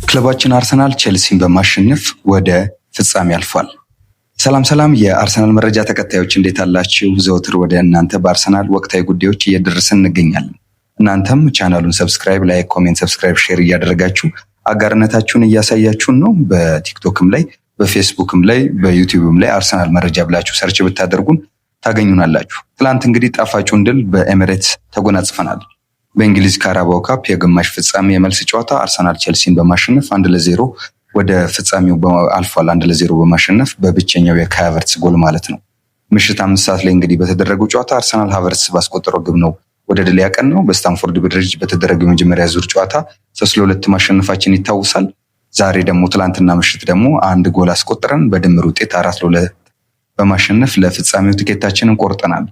ክለባችን አርሰናል ቼልሲን በማሸነፍ ወደ ፍጻሜ አልፏል። ሰላም የአርሰናል መረጃ ተከታዮች እንዴት አላችሁ? ዘወትር ወደ እናንተ በአርሰናል ወቅታዊ ጉዳዮች እየደረስን እንገኛለን። እናንተም ቻናሉን ሰብስክራይብ፣ ላይክ፣ ኮሜንት፣ ሰብስክራይብ፣ ሼር እያደረጋችሁ አጋርነታችሁን እያሳያችሁን ነው። በቲክቶክም ላይ በፌስቡክም ላይ በዩቲዩብም ላይ አርሰናል መረጃ ብላችሁ ሰርች ብታደርጉን ታገኙናላችሁ። ትላንት እንግዲህ ጣፋጩን ድል በኤሚሬትስ ተጎናጽፈናል። በእንግሊዝ ካራባኦ ካፕ የግማሽ ፍጻሜ የመልስ ጨዋታ አርሰናል ቼልሲን በማሸነፍ 1-0 ወደ ፍጻሜው አልፏል። 1-0 በማሸነፍ በብቸኛው የካይ ሃቨርትዝ ጎል ማለት ነው። ምሽት 5 ሰዓት ላይ እንግዲህ በተደረገው ጨዋታ አርሰናል ሃቨርትዝ ባስቆጠረው ግብ ነው ወደ ድል ያቀናው። በስታንፎርድ ብሪጅ በተደረገው የመጀመሪያ ዙር ጨዋታ 3-2 ማሸነፋችን ይታወሳል። ዛሬ ደግሞ ትላንትና ምሽት ደግሞ አንድ ጎል አስቆጥረን በድምር ውጤት 4-2 በማሸነፍ ለፍጻሜው ትኬታችንን ቆርጠናል።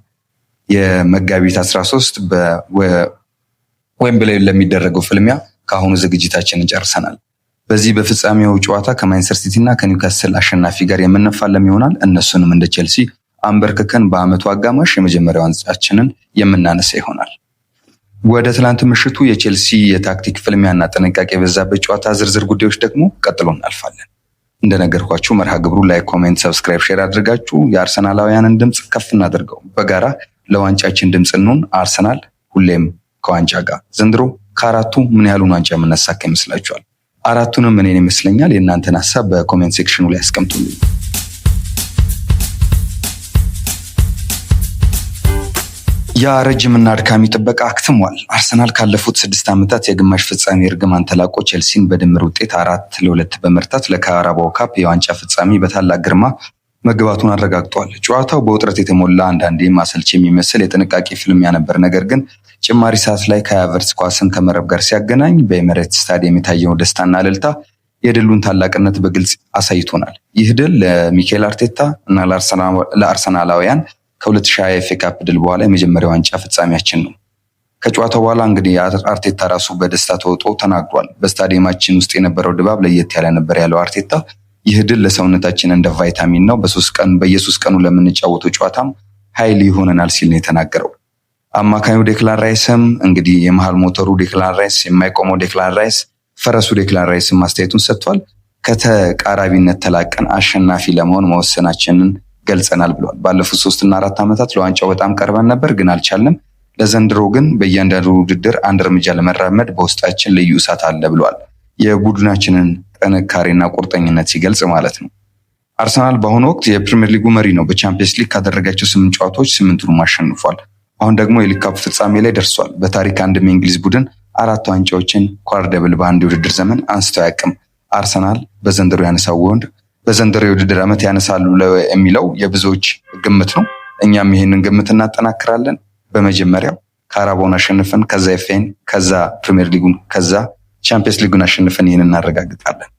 የመጋቢት 13 ዌምብሌይ ለሚደረገው ፍልሚያ ከአሁኑ ዝግጅታችንን ጨርሰናል። በዚህ በፍጻሜው ጨዋታ ከማንቸስተር ሲቲ እና ከኒውካስል አሸናፊ ጋር የምንፋለም ይሆናል። እነሱንም እንደ ቼልሲ አንበርክከን በአመቱ አጋማሽ የመጀመሪያው ዋንጫችንን የምናነሳ ይሆናል። ወደ ትላንት ምሽቱ የቼልሲ የታክቲክ ፍልሚያና ጥንቃቄ የበዛበት ጨዋታ ዝርዝር ጉዳዮች ደግሞ ቀጥሎ እናልፋለን። እንደነገርኳችሁ መርሃ ግብሩ ላይክ፣ ኮሜንት፣ ሰብስክራይብ፣ ሼር አድርጋችሁ የአርሰናላውያንን ድምፅ ከፍ እናድርገው። በጋራ ለዋንጫችን ድምፅ እንሁን። አርሰናል ሁሌም ከዋንጫ ጋር። ዘንድሮ ከአራቱ ምን ያህሉን ዋንጫ የምናሳካ ይመስላችኋል? አራቱንም እኔን ይመስለኛል። የእናንተን ሀሳብ በኮሜንት ሴክሽኑ ላይ አስቀምጡልኝ። ያ ረጅምና አድካሚ ጥበቃ አክትሟል። አርሰናል ካለፉት 6 ዓመታት የግማሽ ፍጻሜ እርግማን ተላቆ ቼልሲን በድምር ውጤት 4-2 በመርታት ለካራባኦ ካፕ የዋንጫ ፍጻሜ በታላቅ ግርማ መግባቱን አረጋግጧል። ጨዋታው በውጥረት የተሞላ አንዳንዴም አሰልቺ የሚመስል የጥንቃቄ ፍልሚያ ነበር። ነገር ግን ጭማሪ ሰዓት ላይ ካይ ሃቨርትዝ ኳስን ከመረብ ጋር ሲያገናኝ በኤሚሬትስ ስታዲየም የታየው ደስታና እልልታ የድሉን ታላቅነት በግልጽ አሳይቶናል። ይህ ድል ለሚኬል አርቴታ እና ለአርሰናላውያን ከ2020 ኤፍኤ ካፕ ድል በኋላ የመጀመሪያው ዋንጫ ፍጻሜያችን ነው። ከጨዋታው በኋላ እንግዲህ አርቴታ ራሱ በደስታ ተውጦ ተናግሯል። በስታዲየማችን ውስጥ የነበረው ድባብ ለየት ያለ ነበር ያለው አርቴታ ይህ ድል ለሰውነታችን እንደ ቫይታሚን ነው፣ በየሶስት ቀኑ ለምንጫወተው ጨዋታም ኃይል ይሆነናል ሲል ነው የተናገረው። አማካኙ ዴክላን ራይስም እንግዲህ የመሃል ሞተሩ ዴክላን ራይስ፣ የማይቆመው ዴክላን ራይስ፣ ፈረሱ ዴክላን ራይስም ማስተያየቱን ሰጥቷል። ከተቃራቢነት ተላቀን አሸናፊ ለመሆን መወሰናችንን ገልጸናል ብሏል። ባለፉት 3 እና 4 ዓመታት ለዋንጫው በጣም ቀርበን ነበር ግን አልቻልንም። ለዘንድሮ ግን በእያንዳንዱ ውድድር አንድ እርምጃ ለመራመድ በውስጣችን ልዩ እሳት አለ ብሏል። የቡድናችንን ጥንካሬና ቁርጠኝነት ሲገልጽ ማለት ነው። አርሰናል በአሁኑ ወቅት የፕሪሚየር ሊጉ መሪ ነው። በቻምፒየንስ ሊግ ካደረጋቸው 8 ጨዋታዎች 8ቱንም አሸንፏል። አሁን ደግሞ የሊግ ካፕ ፍጻሜ ላይ ደርሷል። በታሪክ አንድም የእንግሊዝ ቡድን 4 ዋንጫዎችን ኳርደብል በአንድ የውድድር ዘመን አንስቶ አያውቅም። አርሰናል በዘንድሮ የውድድር ዓመት ያነሳሉ የሚለው የብዙዎች ግምት ነው። እኛም ይህንን ግምት እናጠናክራለን። በመጀመሪያው ካራባኦን አሸንፈን ከዛ ኤፍኤን ከዛ ፕሪሚየር ሊጉን ከዛ ቻምፒየንስ ሊጉን አሸንፈን ይህን እናረጋግጣለን።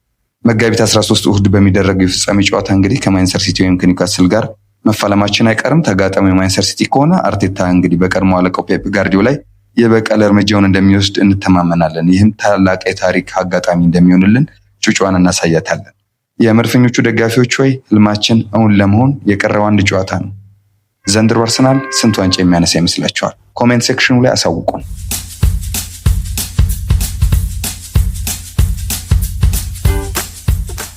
መጋቢት 13 እሁድ በሚደረገው የፍጻሜ ጨዋታ እንግዲህ ከማንቸስተር ሲቲ ወይም ከኒውካስል ጋር መፋለማችን አይቀርም። ተጋጣሚ የማንቸስተር ሲቲ ከሆነ አርቴታ እንግዲህ በቀድሞ አለቃው ፔፕ ጋርዲዮላ ላይ የበቀል እርምጃውን እንደሚወስድ እንተማመናለን። ይህም ታላቅ የታሪክ አጋጣሚ እንደሚሆንልን ጩጫዋን እናሳያታለን። የመድፈኞቹ ደጋፊዎች ሆይ ህልማችን እውን ለመሆን የቀረው አንድ ጨዋታ ነው። ዘንድሮ አርሰናል ስንት ዋንጫ የሚያነሳ ይመስላችኋል? ኮሜንት ሴክሽኑ ላይ አሳውቁን።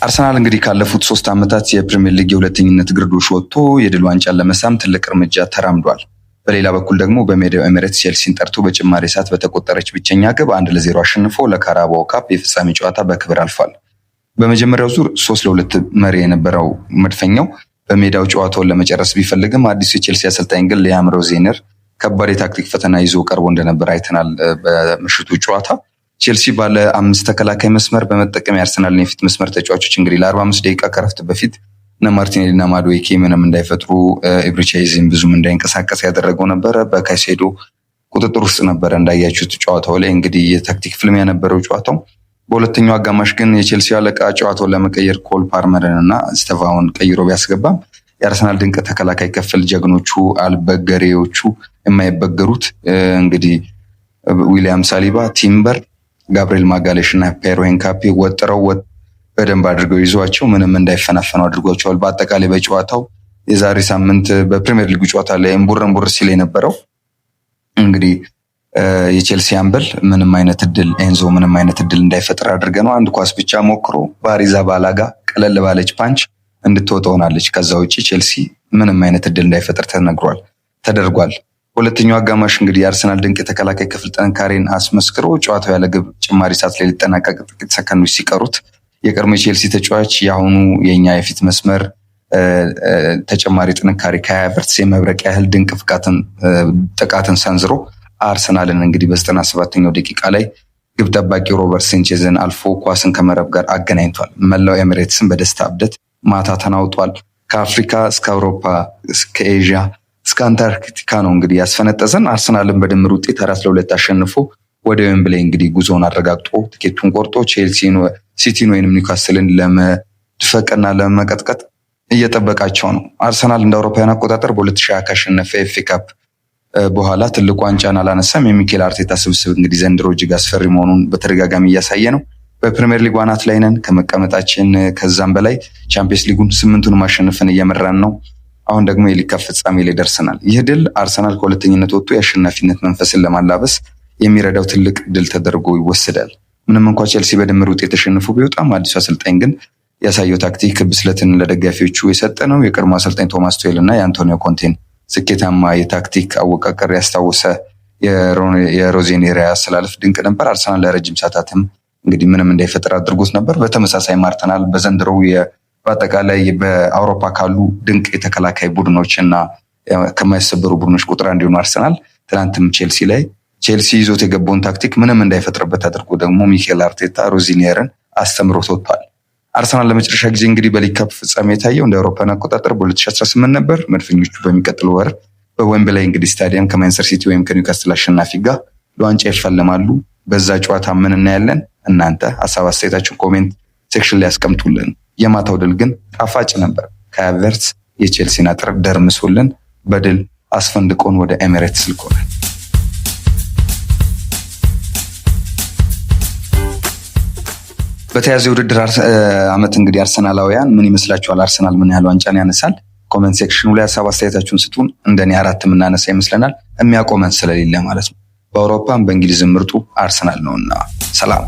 አርሰናል እንግዲህ ካለፉት 3 ዓመታት የፕሪሚየር ሊግ የሁለተኝነት ግርዶሽ ወጥቶ የድል ዋንጫን ለመሳም ትልቅ እርምጃ ተራምዷል። በሌላ በኩል ደግሞ በሜዳው ኤሚሬትስ ቼልሲን ጠርቶ በጭማሪ ሰዓት በተቆጠረች ብቸኛ ግብ 1-0 አሸንፎ ለካራባኦ ካፕ የፍጻሜ ጨዋታ በክብር አልፏል። በመጀመሪያው ዙር 3-2 መሪ የነበረው መድፈኛው በሜዳው ጨዋታውን ለመጨረስ ቢፈልግም አዲሱ የቼልሲ አሰልጣኝ ግን ሊያም ሮዜነር ከባድ የታክቲክ ፈተና ይዞ ቀርቦ እንደነበር አይተናል። በምሽቱ ጨዋታ ቼልሲ ባለ 5 ተከላካይ መስመር በመጠቀም የአርሰናልን የፊት መስመር ተጫዋቾች እንግዲህ ለ45 ደቂቃ ከረፍት በፊት እነ ማርቲኔሊ እና ማዱዌኬ ምንም እንዳይፈጥሩ ኢብሪቻይዝም ብዙም እንዳይንቀሳቀስ ያደረገው ነበረ። በካይሴዶ ቁጥጥር ውስጥ ነበረ። እንዳያችሁት ጨዋታው ላይ እንግዲህ የታክቲክ ፍልሚያ ነበረው ጨዋታው። በሁለተኛው አጋማሽ ግን የቼልሲ አለቃ ጨዋታውን ለመቀየር ኮል ፓልመርን እና ስቴቫውን ቀይሮ ቢያስገባም የአርሰናል ድንቅ ተከላካይ ክፍል ጀግኖቹ አልበገሬዎቹ የማይበገሩት እንግዲህ ዊሊያም ሳሊባ፣ ቲምበር፣ ጋብሪኤል ማጋሌሽ እና ፔሮ ኤንካፒ ወጥረው በደንብ አድርገው ይዟቸው ምንም እንዳይፈናፈኑ አድርጓቸዋል። በአጠቃላይ በጨዋታው የዛሬ ሳምንት በፕሪሚየር ሊጉ ጨዋታ ላይ እምቡር ሲል የነበረው እንግዲህ የቼልሲ አምበል ምንም አይነት እድል ኤንዞ ምንም አይነት እድል እንዳይፈጥር አድርገነው አንድ ኳስ ብቻ ሞክሮ በአሪዛባላጋ ቀለል ባለች ፓንች እንድትወጣ ሆናለች። ከዛ ውጪ ቼልሲ ምንም አይነት እድል እንዳይፈጥር ተደርጓል። ሁለተኛው አጋማሽ እንግዲህ የአርሰናል ድንቅ የተከላካይ ክፍል ጥንካሬን አስመስክሮ ጨዋታው ያለ ግብ ጭማሪ ሰዓት ላይ ሊጠናቀቅ ጥቂት ሰከንዶች ሲቀሩት የቀድሞ የቼልሲ ተጫዋች የአሁኑ የኛ የፊት መስመር ተጨማሪ ጥንካሬ ከካይ ሃቨርትዝ የመብረቅ ያህል ድንቅ ጥቃትን ሰንዝሮ አርሰናልን እንግዲህ በ97ኛው ደቂቃ ላይ ግብ ጠባቂ ሮበርት ሴንቼዝን አልፎ ኳስን ከመረብ ጋር አገናኝቷል። መላው ኤሚሬትስን በደስታ እብደት ማታ ተናውጧል። ከአፍሪካ እስከ አውሮፓ እስከ ኤዥያ እስከ አንታርክቲካ ነው እንግዲህ ያስፈነጠዘን። አርሰናልን በድምር ውጤት 4-2 አሸንፎ ወደ ዌምብሌይ እንግዲህ ጉዞውን አረጋግጦ ትኬቱን ቆርጦ ሲቲን ወይንም ኒውካስልን ለመድፈቅና ለመቀጥቀጥ እየጠበቃቸው ነው። አርሰናል እንደ አውሮፓውያን አቆጣጠር በ2020 ካሸነፈ ኤፍ ኤ ካፕ በኋላ ትልቅ ዋንጫን አላነሳም። የሚኬል አርቴታ ስብስብ እንግዲህ ዘንድሮ እጅግ አስፈሪ መሆኑን በተደጋጋሚ እያሳየ ነው። በፕሪሚየር ሊግ አናት ላይ ነን ከመቀመጣችን ከዛም በላይ ቻምፒየንስ ሊጉን 8ቱን ማሸነፍን እየመራን ነው። አሁን ደግሞ የሊግ ካፕ ፍጻሜ ላይ ደርሰናል። ይህ ድል አርሰናል ከሁለተኝነት ወጥቶ የአሸናፊነት መንፈስን ለማላበስ የሚረዳው ትልቅ ድል ተደርጎ ይወሰዳል። ምንም እንኳ ቼልሲ በድምር ውጤት ተሸንፎ ቢወጣም አዲሱ አሰልጣኝ ግን ያሳየው ታክቲክ ብስለትን ለደጋፊዎቹ የሰጠ ነው። የቀድሞ አሰልጣኝ ቶማስ ቱዌል እና የአንቶኒዮ ኮንቴን ስኬታማ የታክቲክ አወቃቀር ያስታወሰ የሮዜኔሪ አሰላለፍ ድንቅ ነበር። አርሰናል ለረጅም ሰዓታትም እንግዲህ ምንም እንዳይፈጠር አድርጎት ነበር። በተመሳሳይ ማርተናል በዘንድሮው በአጠቃላይ በአውሮፓ ካሉ ድንቅ የተከላካይ ቡድኖች እና ከማይሰበሩ ቡድኖች ቁጥር አንዱ የሆነው አርሰናል ትናንትም ቼልሲ ይዞት የገባውን ታክቲክ ምንም እንዳይፈጥርበት አድርጎ ደግሞ ሚኬል አርቴታ ሮዚኒየርን አስተምሮት ወጥቷል። አርሰናል ለመጨረሻ ጊዜ እንግዲህ በሊግ ካፕ ፍጻሜ የታየው እንደ አውሮፓውያን አቆጣጠር በ2018 ነበር። መድፈኞቹ በሚቀጥለው ወር በዌምብሌይ እንግዲህ ስታዲየም ከማንቸስተር ሲቲ ወይም ከኒውካስትል አሸናፊ ጋር ለዋንጫ ይፋለማሉ። በዛ ጨዋታ ምን እናያለን? እናንተ ሀሳብ አስተያየታችሁን ኮሜንት ሴክሽን ላይ ያስቀምጡልን። የማታው ድል ግን ጣፋጭ ነበር። ካይ ሃቨርትዝ የቼልሲን አጥር ደርምሶልን በድል አስፈንድቆን ወደ ኤሚሬትስ ልኮናል። በተያዘ ውድድር አመት እንግዲህ አርሰናላውያን ምን ይመስላችኋል? አርሰናል ምን ያህል ዋንጫን ያነሳል? ኮሜንት ሴክሽኑ ላይ ሀሳብ አስተያየታችሁን ስጡን። እንደኔ 4 የምናነሳ ይመስለናል፣ የሚያቆመን ስለሌለ ማለት ነው። በአውሮፓም በእንግሊዝም ምርጡ አርሰናል ነውና። ሰላም።